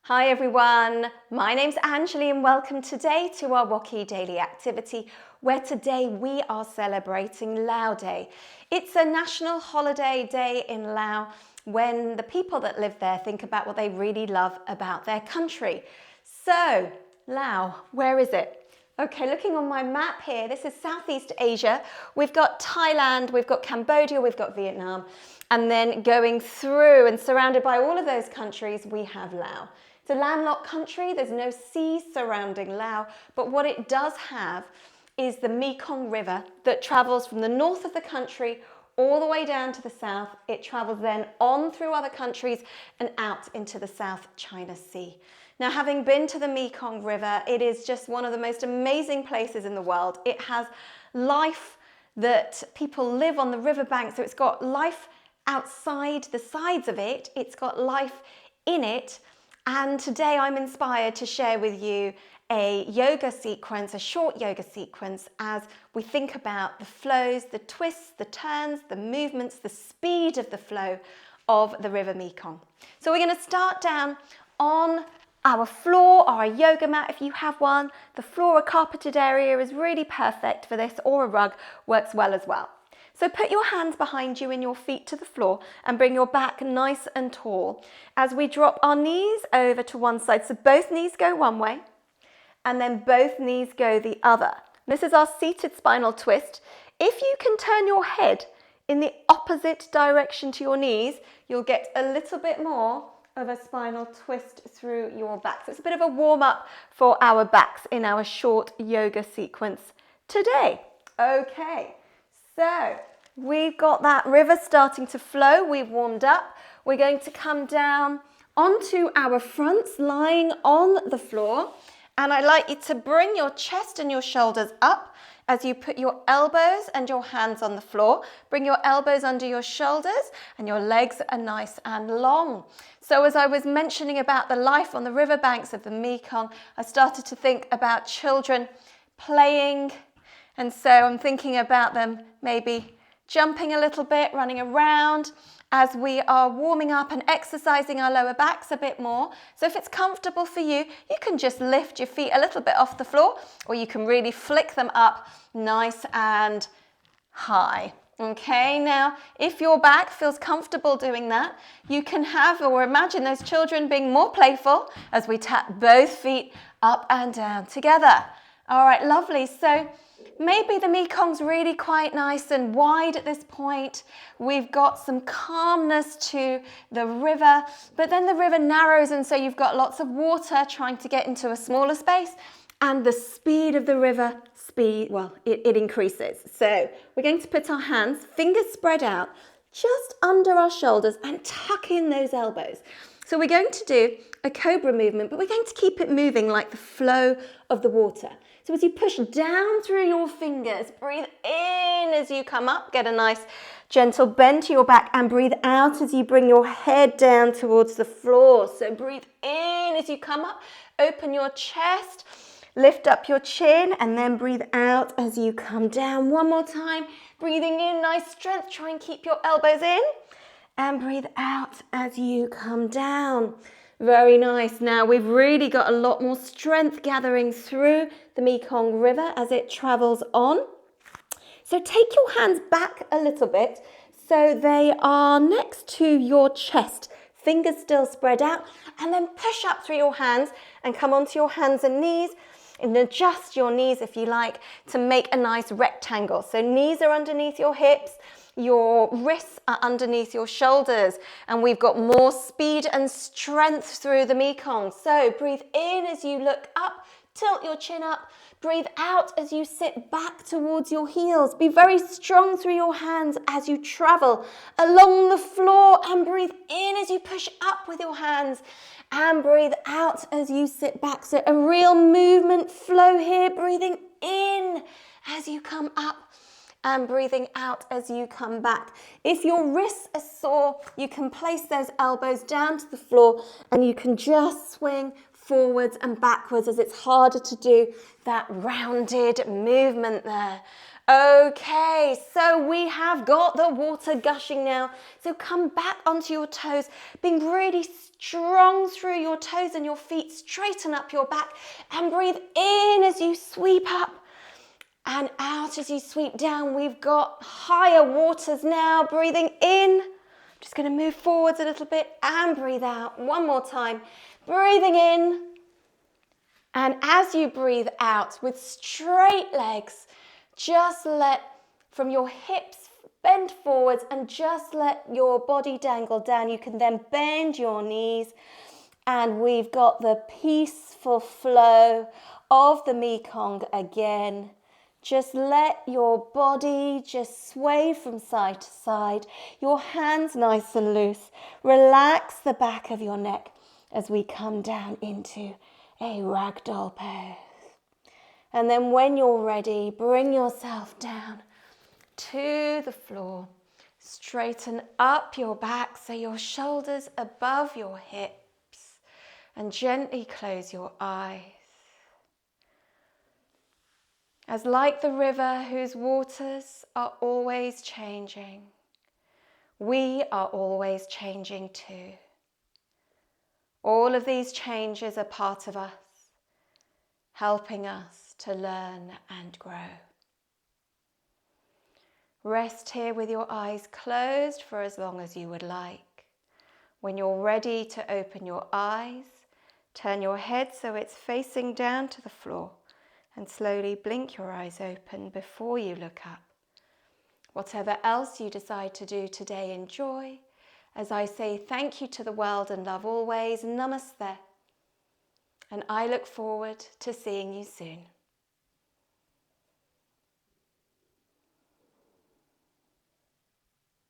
Hi everyone, my name's Anjli and welcome today to our WOCY daily activity where today we are celebrating Lao Day. It's a national holiday day in Laos when the people that live there think about what they really love about their country. So, Laos, where is it? Okay, looking on my map here, this is Southeast Asia. We've got Thailand, we've got Cambodia, we've got Vietnam, and then going through and surrounded by all of those countries, we have Laos. It's a landlocked country, there's no sea surrounding Laos, but what it does have is the Mekong River that travels from the north of the country all the way down to the south. It travels then on through other countries and out into the South China Sea. Now, having been to the Mekong River, it is just one of the most amazing places in the world. It has life that people live on the riverbank, so it's got life outside the sides of it, it's got life in it. And today I'm inspired to share with you a yoga sequence, a short yoga sequence, as we think about the flows, the twists, the turns, the movements, the speed of the flow of the River Mekong. So we're going to start down on our floor or a yoga mat if you have one. The floor or carpeted area is really perfect for this, or a rug works well as well. So put your hands behind you and your feet to the floor and bring your back nice and tall as we drop our knees over to one side. So both knees go one way and then both knees go the other. This is our seated spinal twist. If you can turn your head in the opposite direction to your knees, you'll get a little bit more of a spinal twist through your back. So it's a bit of a warm up for our backs in our short yoga sequence today. Okay, so we've got that river starting to flow. We've warmed up. We're going to come down onto our fronts, lying on the floor. And I'd like you to bring your chest and your shoulders up as you put your elbows and your hands on the floor. Bring your elbows under your shoulders and your legs are nice and long. So as I was mentioning about the life on the riverbanks of the Mekong, I started to think about children playing. And so I'm thinking about them maybe jumping a little bit, running around as we are warming up and exercising our lower backs a bit more. So if it's comfortable for you, you can just lift your feet a little bit off the floor, or you can really flick them up nice and high. Okay, now if your back feels comfortable doing that, you can have or imagine those children being more playful as we tap both feet up and down together. All right, lovely. So maybe the Mekong's really quite nice and wide at this point. We've got some calmness to the river, but then the river narrows and so you've got lots of water trying to get into a smaller space, and the speed of the river, it increases. So we're going to put our hands, fingers spread out, just under our shoulders and tuck in those elbows. So we're going to do a cobra movement, but we're going to keep it moving like the flow of the water. So as you push down through your fingers, breathe in as you come up, get a nice gentle bend to your back, and breathe out as you bring your head down towards the floor. So breathe in as you come up, open your chest, lift up your chin, and then breathe out as you come down. One more time, breathing in, nice strength, try and keep your elbows in, and breathe out as you come down. Very nice. Now we've really got a lot more strength gathering through the Mekong River as it travels on. So take your hands back a little bit so they are next to your chest, fingers still spread out, and then push up through your hands and come onto your hands and knees, and adjust your knees if you like to make a nice rectangle. So knees are underneath your hips, your wrists are underneath your shoulders, and we've got more speed and strength through the Mekong. So breathe in as you look up, tilt your chin up, breathe out as you sit back towards your heels. Be very strong through your hands as you travel along the floor, and breathe in as you push up with your hands, and breathe out as you sit back. So a real movement flow here, breathing in as you come up and breathing out as you come back. If your wrists are sore, you can place those elbows down to the floor and you can just swing forwards and backwards as it's harder to do that rounded movement there. Okay, so we have got the water gushing now. So come back onto your toes, being really strong through your toes and your feet. Straighten up your back and breathe in as you sweep up and out as you sweep down. We've got higher waters now. Breathing in. Just going to move forwards a little bit and breathe out. One more time. Breathing in. And as you breathe out with straight legs, just let from your hips bend forwards and just let your body dangle down. You can then bend your knees, and we've got the peaceful flow of the Mekong again. Just let your body just sway from side to side. Your hands nice and loose. Relax the back of your neck as we come down into a ragdoll pose. And then when you're ready, bring yourself down to the floor. Straighten up your back so your shoulders above your hips, and gently close your eyes. As like the river whose waters are always changing, we are always changing too. All of these changes are part of us, helping us to learn and grow. Rest here with your eyes closed for as long as you would like. When you're ready to open your eyes, turn your head so it's facing down to the floor and slowly blink your eyes open before you look up. Whatever else you decide to do today, enjoy. As I say thank you to the world and love always, Namaste. And I look forward to seeing you soon.